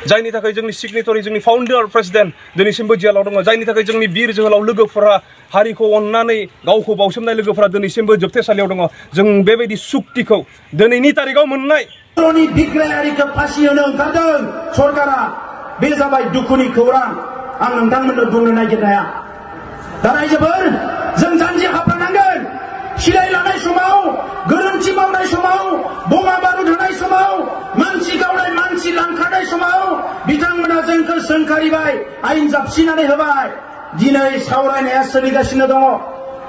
जायनि थाखाय जोंनि सिगनेटरि जोंनि फाउन्डार प्रेसिडेन्ट दिनैसिमबो जेलाव दङ जायनि थाखाय जोंनि बिर जोहोलाव लोगोफोरा हारिखौ अननानै गावखौ बावसोमनाय लोगोफोरा दिनैसिमबो जोबथेसालियाव दङ जों बेबायदि सुक्तिखौ दिनैनि तारिखाव मोननाय बिग्रायारिखौ फासि होनो ओंखारदों सरकारा बे जाबाय दुखुनि खौरां आं नोंथांमोननो बुंनो नागिरनाया दा रायजोफोर जों जानजि खाफ्रानांगोन सिलाय लानाय समाव गोरोन्थि मावनाय समाव बमा बारुद होनाय समाव मानसि गावनाय मानसि लांखारनाय समाव बिथांमोना जोंखौ सोंखारिबाय आयेन जाबसिनानै होबाय दिनै सावरायनाया सोलिगासिनो दङ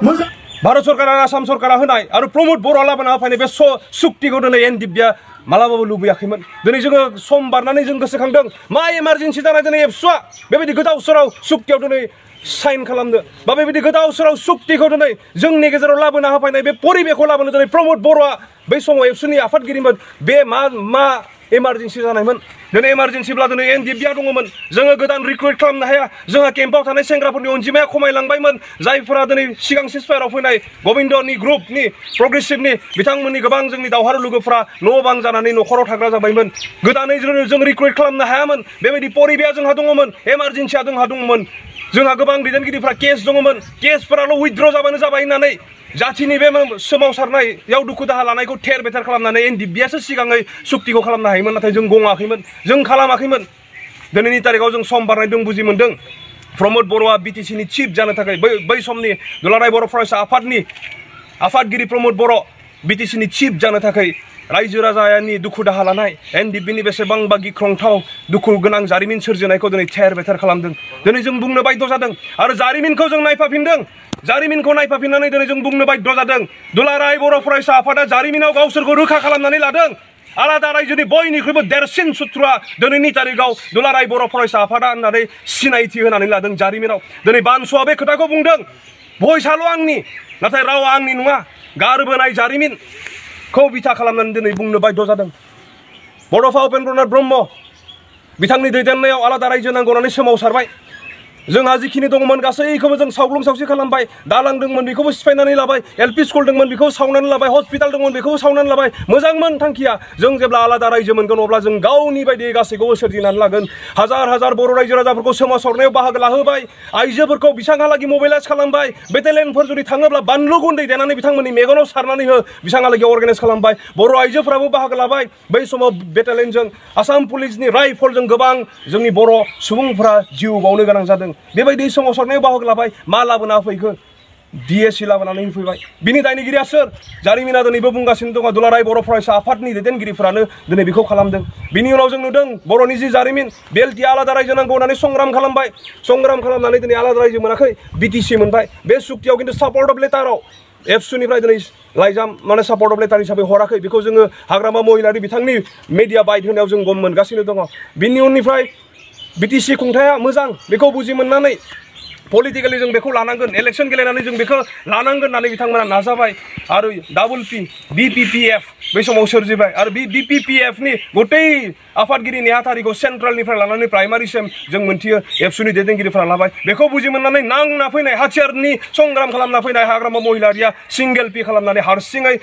मोजां भारत सरकार आरो आसाम सरकारा होनाय आरो प्रमोद बर'आ लाबोना होफैनाय बे सुक्तिखौ दिनै एनडिएफबिआ मालाबाबो लुबैयाखैमोन दिनै जोङो सम बारनानै जों गोसोखांदों मा इमारजेन्सि जानाय दिनै एबसुआ बेबायदि गोदाव सोराव सुक्तियाव दिनै साइन खालामनो बा बेबायदि गोदाव सोराव सुक्तिखौ दिनै जोंनि गेजेराव लाबोना होफैनाय बे परिबेखौ लाबोनो दिनै प्रमोद बर'आ बै समाव एबसुनि आफादगिरिमोन बे मा इमारजेन्सि जानायमोन दिनै इमारजेन्सिब्ला दिनै एनडिएफबिआ दङमोन जोङो गोदान रिक्रुइट खालामनो हाया जोंहा केम्पआव थानाय सेंग्राफोरनि अनजिमाया खमायलांबायमोन जायफोरा दिनै सिगां सिसफायाराव फैनाय गबिन्दनि ग्रुपनि प्रग्रेसिभनि बिथांमोननि गोबां जोंनि दावहारु लोगोफ्रा न' बां जानानै न'खराव थाग्रा जाबायमोन गोदानै जों रिक्रुइट खालामनो हायामोन बेबायदि परिबेआ जोंहा दङमोन इमारजेन्सिया जोंहा दङमोन जोंहा गोबां दैदेनगिरिफ्रा केस दङमोन केसफोराल' उइथड्र जाबानो जाबाय होननानै जाथिनि बे सोमावसारनायाव दुखु दाहा लानायखौ थेर बेथेर खालामनानै एनडिएफबिआसो सिगाङै सुक्तिखौ खालामनो हायोमोन नाथाय जों गङाखैमोन जों खालामाखैमोन दिनैनि तारिखाव जों सम बारनायदों बुजि मोन्दों प्रमोद बर'आ बिटिसिनि चिफ जानो थाखाय बै समनि दुलाराय बर' फरायसा आफादनि आफादगिरि प्रमोद बर' बिटिसिनि चिफ जानो थाखाय रायजो राजानि दुखु दाहा लानाय एनडिएफबिनि बेसेबांबा गिख्रंथाव दुखु गोनां जारिमिन सोरजिनायखौ दिनै थेर बेथेर खालामदों दिनै जों बुंनो बाध्य जादों आरो जारिमिनखौ जों नायफाफिनदों जारिमिनखौ नायफाफिननानै दिनै जों बुंनो बाध्य जादों दुलाराय बर' फरायसा आफादा जारिमिनाव गावसोरखौ रोखा खालामनानै लादों आलादा रायजोनि बयनिख्रुइबो देरसिन सुथुरा दिनैनि तारिखाव दुलाराय बर' फरायसा आफादा होननानै सिनायथि होनानै लादों जारिमिनाव दिनै बानसुआ बे खोथाखौ बुंदों भइसआल' आंनि नाथाय रावा आंनि नङा गारबोनाय जारिमिनखौ बिथा खालामनानै दिनै बुंनो बाध्य जादों बड'फा उपेन्द्र नाथ ब्रह्म बिथांनि दैदेननायाव आलादा रायजो नांगौ होननानै सोमावसारबाय जोंहा जिखिनि दङमोन गासैखौबो जों सावग्लुं सावसि खालामबाय दालां दंमोन बेखौबो सिफायनानै लाबाय एलपि स्कुल दंमोन बेखौबो सावनानै लाबाय हस्पिटाल दंमोन बेखौबो सावनानै लाबाय मोजांमोन थांखिया जों जेब्ला आलादा रायजो मोनगोन अब्ला जों गावनि बायदि गासैखौबो सोरजिनानै लागोन हाजार हाजार बर' रायजो राजाफोरखौ सोमावसारनायाव बाहागो लाहोबाय आइजोफोरखौ बिसांहालागि मबिलाइज खालामबाय बेटेलियनफोर जुदि थाङोब्ला बानलु गुन्दै देनानै बिथांमोननि मेगनाव सारनानै हो बिसांहालागि अर्गानाइज खालामबाय बर' आइजोफोराबो बाहागो लाबाय बै समाव बेटेलियनजों आसाम पुलिसनि राइफलजों गोबां जोंनि बर' सुबुंफोरा जिउ बावनो गोनां जादों बेबायदि सोमावसारनायाव बाहागो लाबाय मा लाबोना फैखो डिएसि लाबोनानै होफैबाय बिनि दायनिगिरिया सोर जारिमिना दिनैबो बुंगासिनो दङ दुलाराय बर' फरायसा आफादनि दैदेनगिरिफोरानो दिनै बेखौ खालामदों बिनि उनाव जों नुदों बर'नि जि जारिमिन बेलटिया आलादा रायजो नांगौ होननानै संग्राम खालामबाय संग्राम खालामनानै दिनै आलादा रायजो मोनाखै बिटिसि मोनबाय बे सुक्तियाव खिन्थु सापर्ट अफ लेटाराव एबसुनिफ्राय दिनै लाइजाम माने सापर्ट अफ लेटार हिसाबै हराखै बेखौ जोङो हाग्रामा महिलारि बिथांनि मेडिया बाइट होनायाव जों गम मोनगासिनो दङ बिनि उननिफ्राय बिटिसि खुंथाया मोजां बेखौ बुजि मोननानै पलिटिकेलि जों बेखौ लानांगोन इलेक्शन गेलेनानै जों बेखौ लानांगोन होननानै बिथांमोना नाजाबाय आरो डाबल पि बिपिपिएफ बै समाव सोरजिबाय आरो बिपिपिएफनि गतै आफादगिरि नेहाथारिखौ सेन्ट्रेलनिफ्राय लानानै प्राइमारिसिम जों मोनथियो एबसुनि दैदेनगिरिफोरा लाबाय बेखौ बुजि मोननानै नांना फैनाय हाथियारनि संग्राम खालामना फैनाय हाग्रामा महिलारिया सिंगेल पि खालामनानै हारसिङै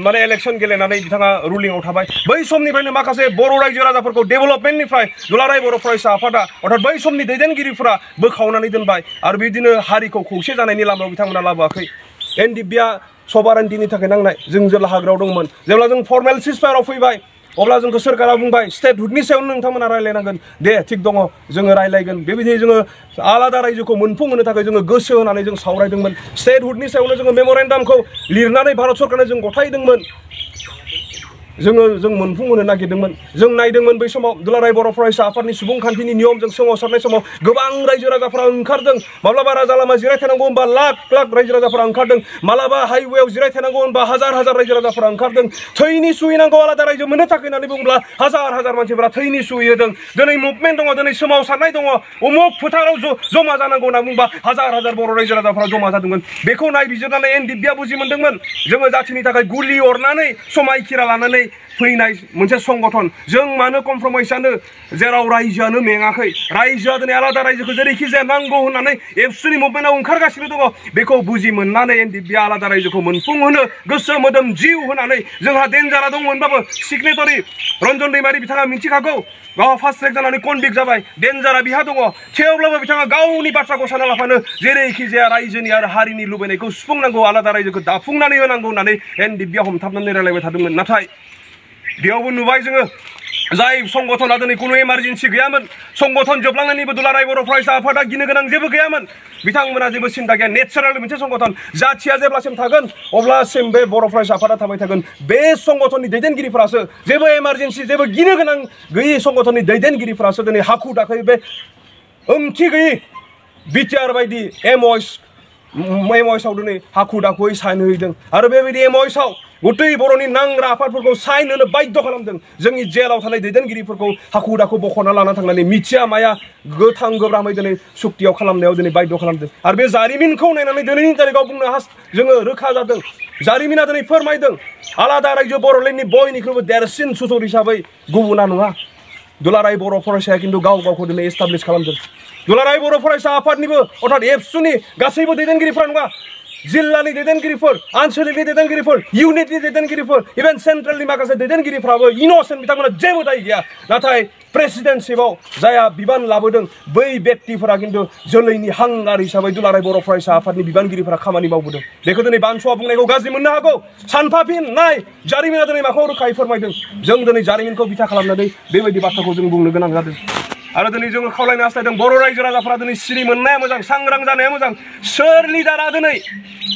माने इलेक्शन गेलेनानै बिथाङा रुलिंआव थाबाय बै समनिफ्रायनो माखासे बर' रायजो राजाफोरखौ डेभेलपमेन्टनिफ्राय दुलाराय बर' फरायसा आफादा अर्थात बै समनि दैदेनगिरिफोरा बोखावनानै दोनबाय आरो बिदिनो हारिखौ खौसे जानायनि लामायाव बिथांमोना लाबोआखै एनडिएफबिआ सभारेन्टिनि थाखाय नांनाय जों जेब्ला हाग्रायाव दंमोन जेब्ला जों फर्मेल सिसफायाराव फैबाय अब्ला जोंखौ सोरखारा बुंबाय स्टेटहुडनि सायावनो नोंथांमोना रायलायनांगोन दे थिग दङ जोङो रायलायगोन बेबायदि जोङो आलादा रायजोखौ मोनफुंहोनो थाखाय जोङो गोसो होनानै जों सावरायदोंमोन स्टेटहुडनि सायावनो जोङो मेम'रेन्डामखौ लिरनानै भारत सरकारनो जों गथायदोंमोन जों मोनफुंहोनो नागिरदोंमोन जों नायदोंमोन बै समाव दुलाराय बर' फरायसा आफादनि सुबुंखान्थिनि नियमजों सोमावसारनाय समाव गोबां रायजो राजाफोरा ओंखारदों माब्लाबा राजा लामा जिरायथानांगौ होनबा लाख लाख रायजो राजाफोरा ओंखारदों मालाबा हाइवेआव जिरायथानांगौ होनबा हाजार हाजार रायजो राजाफोरा ओंखारदों थैनि सुहैनांगौ आलादा रायजो मोननो थाखाय होननानै बुङोब्ला हाजार हाजार मानसिफोरा थैनि सुहैदों दिनै मुभमेन्ट दङ दिनै सोमावसारनाय दङ उमुक फोथाराव जमा जानांगौ होनना बुंबा हाजार हाजार बर' रायजो राजाफोरा जमा जादोंमोन बेखौ नायबिजिरनानै एनडिएफबिआ बुजि मोनदोंमोन जोङो जाथिनि थाखाय गुलि अरनानै समायखिरा लानानै फैनाय मोनसे संगठन जों मानो कमप्रमाइज जानो जेराव रायजोआनो मेङाखै रायजोआ दिनै आलादा रायजोखौ जेरैखि जाया नांगौ होननानै एबसुनि मुभमेन्टआव ओंखारगासिनो दङ बेखौ बुजि मोननानै एनडिएफबिआ आलादा रायजोखौ मोनफुंहोनो गोसो मोदोम जिउ होनानै जोंहा डेन्जारा दंमोनबाबो सिगनेटरि रन्जन दैमारि बिथाङा मिथिखागौ गावहा फार्स्ट ट्रेक जानानै कनभिक्ट जाबाय डेन्जारा बिहा दङ थेवब्लाबो बिथाङा गावनि बाथ्राखौ सानना लाफानो जेरैखि जाया रायजोनि आरो हारिनि लुबैनायखौ सुफुंनांगौ आलादा रायजोखौ दाफुंनानै होनांगौ होननानै एनडिएफबिआ हमथाबनानै रायलायबाय थादोंमोन नाथाय बेयावबो नुबाय जोङो जाय संगठना दिनै खुनु इमारजेन्सि गैयामोन संगठन जोबलांनायनिबो दुलाराय बर' फरायसा आफादा गिनो गोनां जेबो गैयामोन बिथांमोना जेबो सिन्था गैया नेचारेल मोनसे संगठन जाथिया जेब्लासिम थागोन अब्लासिम बे बर' फरायसा आफादा थाबाय थागोन बे संगठननि दैदेनगिरिफोरासो जेबो इमारजेन्सि जेबो गिनो गोनां गैयै संगठननि दैदेनगिरिफोरासो दिनै हाखु दाखै बे ओंथि गैयै बिटिआर बायदि एमअएसआव दिनै हाखु दाखुयै साइन होदों आरो बेबायदि एमअएसआव गतै बर'नि नांग्रा आफादफोरखौ साइन होनो बाध्य खालामदों जोंनि जेलाव थानाय दैदेनगिरिफोरखौ हाखु दाखु बख'ना लाना थांनानै मिथिया माया गोथां गोब्रामै दिनै सुक्तियाव खालामनायाव दिनै बाध्य खालामदों आरो बे जारिमिनखौ नायनानै दिनैनि तारिखाव बुंनो जोङो रोखा जादों जारिमिना दिनै फोरमायदों आलादा रायजो बर'लेण्डनि बयनिख्रुइबो देरसिन सुथुर हिसाबै गुबुना नङा दुलाराय बर' फरायसाया खिन्थु गावखौ दिनै एस्टाब्लिश खालामदों दुलाराय बर' फरायसा आफादनिबो अर्थात एबसुनि गासैबो दैदेनगिरिफोरा नङा जिल्लानि दैदेनगिरिफोर आनसलिकनि दैदेनगिरिफोर इउनिटनि दैदेनगिरिफोर इभेन सेन्ट्रेलनि माखासे दैदेनगिरिफ्राबो इनोसेन्ट बिथांमोना जेबो दाय गैया नाथाय प्रेसिडेन्टशिपआव जायहा बिबान लाबोदों बै व्यक्तिफोरा खिन्थु जोलैनि हांगार हिसाबै दुलाराय बर' फरायसा आफादनि बिबानगिरिफोरा खामानि मावबोदों बेखौ दिनै बानसुआ बुंनायखौ गाज्रि मोननो हागौ सानफाफिन नाय जारिमिना दिनै माखौ रोखायै फोरमायदों जों दिनै जारिमिनखौ बिथा खालामनानै बेबायदि बाथ्राखौ जों बुंनो गोनां जादों आरो दिनै जोङो खावलायनो हास्थायदों बर' रायजो राजाफोरा दिनै सिरि मोननाया मोजां सांग्रां जानाया मोजां सोर लिडारा दिनै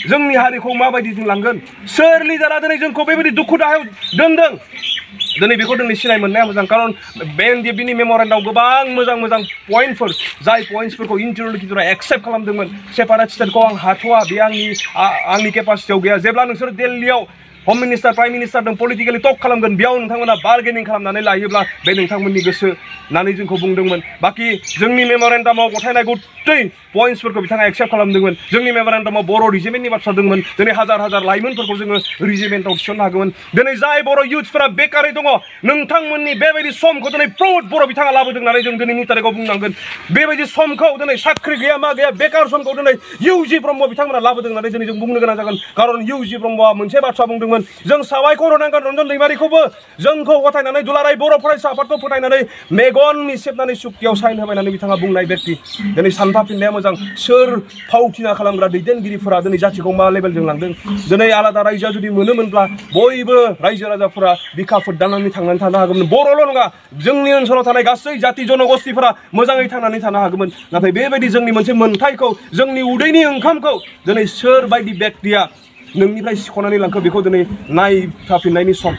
जोंनि हारिखौ माबायदि लांगोन सोर लिडारा दिनै जोंखौ बेबायदि दुखु दाहायाव दोनदों दिनै बेखौ दिनै सिनाय मोननाया मोजां खारन बे एनडिएफबिनि मेम'रेन्डामाव गोबां मोजां पइन्टफोर जाय पइन्टसफोरखौ इन्टारल'किटरा एक्सेप्ट खालामदोंमोन सेपारेट स्टेटखौ आं हाथ'वा बे आंनि केपासिटियाव गैया जेब्ला नोंसोर दिल्लीयाव हम मिनिस्टार प्राइम मिनिस्टारजों पलिटिकेलि टक खालामगोन बेयाव नोंथांमोना बार्गेनिं खालामनानै लायोब्ला बे नोंथांमोननि गोसो होननानै जोंखौ बुंदोंमोन बाखि जोंनि मेम'रेन्डामाव गथायनाय गथै पइन्टसफोरखौ बिथाङा एक्सेप्ट खालामदोंमोन जोंनि मेम'रेन्डामाव बर' रिजिमेन्टनि बाथ्रा दंमोन दिनै हाजार हाजार लाइमोनफोरखौ जोङो रिजिमेन्टआव थिसननो हागौमोन दिनै जाय बर' इयुथ्सफोरा बेकारै दङ नोंथांमोननि बेबायदि समखौ दिनै प्रमद बर' बिथाङा लाबोदों होननानै जों दिनैनि तारिखाव बुंनांगोन बेबायदि समखौ दिनै साख्रि गैया मा गैया बेकार समखौ दिनै इउजि ब्रह्म बिथांमोना लाबोदों होननानै दिनै जों बुंनो गोनां जागोन खारन इउजि ब्रह्मआ मोनसे बाथ्रा बुंदोंमोन जों साबायखर होनांगोन रन्जन दैमारिखौबो जोंखौ गथायनानै दुलाराय बर' फरायसा आफादखौ फोथायनानै मेगननि सेबनानै सुक्तियाव साइन होबाय होननानै बिथाङा बुंनाय व्यक्ति दिनै सानफाफिननाया मोजां सोर फावथिना खालामग्रा दैदेनगिरिफोरा दिनै जाथिखौ मा लेभेलजों लांदों दिनै आलादा रायजोआ जुदि मोनोमोनब्ला बयबो रायजो राजाफोरा बिखा फोरदांनानै थांनानै थानो हागौमोन बर'ल' नङा जोंनि ओनसोलाव थानाय गासै जाति जनगोष्ठीफोरा मोजाङै थांनानै थानो हागौमोन नाथाय बेबायदि जोंनि मोनसे मोन्थायखौ जोंनि उदैनि ओंखामखौ दिनै सोर बायदि व्यक्तिया नोंनिफ्राय सिख'नानै लांखो बेखौ दिनै नायफाफिननायनि सम